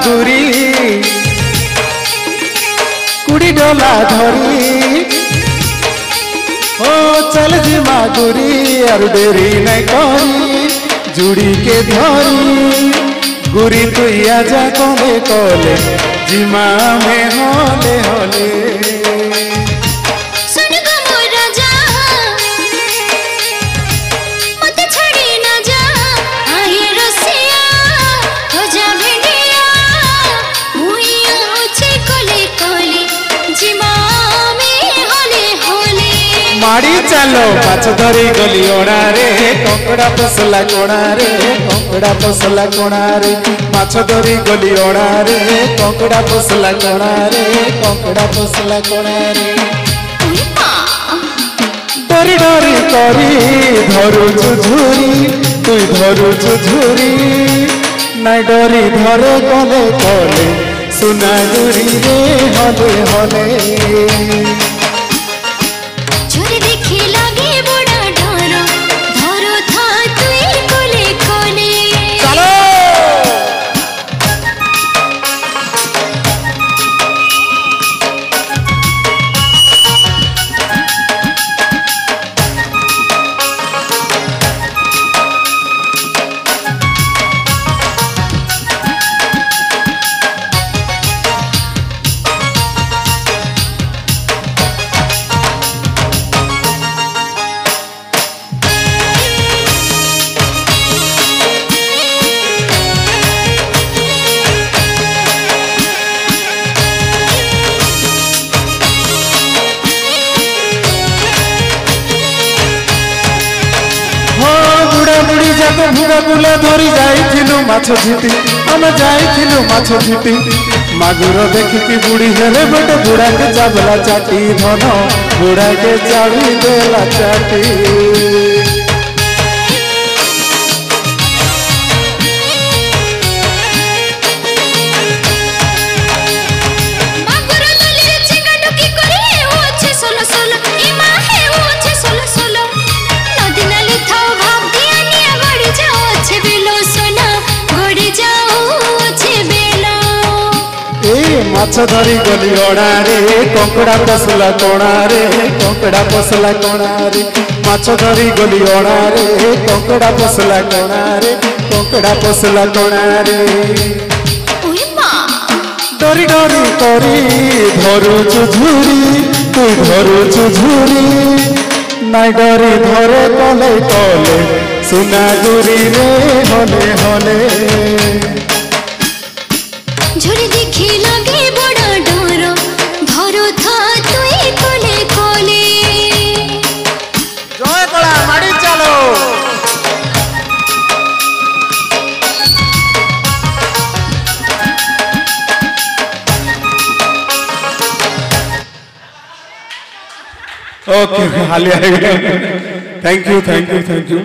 गुरी कुड़ी डोला धरी ओ चल जिमा गुरी और देरी नहीं करी जुड़ी के धरी गुरी तु आजा कले कले जिमा में होले होले माड़ी चलो माछ धरी गली ओणा रे कंकड़ा पसला कोणा रे कंकड़ा पसला कोणा रे माछ धरी गली ओणा रे कंकड़ा पसला कोणा रे कंकड़ा पसला कोणा रे डरी डरी करी धरु झुरी तु धरु झुरी नाई डरी धरे कले कले सुना गुरी रे हले हले भुड़ा बुला धरी जाइथिलु माछ झिटी आम जाइथिलु माछ झिटी मागुर देखिकी बुढ़ी हेले बेटे बुढ़ा के चाबला चाटी धन बुढ़ा के चाबी देला चाटी माछ धरी गली ओणा रे कंकड़ा पसला कोणा रे कंकड़ा पसला कोणा रे माछ धरी गली ओणा रे कंकड़ा पसला कोणा रे कंकड़ा पसला कोणा रे डरी डरी करी धरु झुरी तु धरु झुरी नाई डरी धरे कले कले सुना गुरी रे हले हले झुरी देखी लगे बड़ा डर धरो था तुई कोले कोले जय कला माड़ी चलो ओके हालिया thank you thank you thank you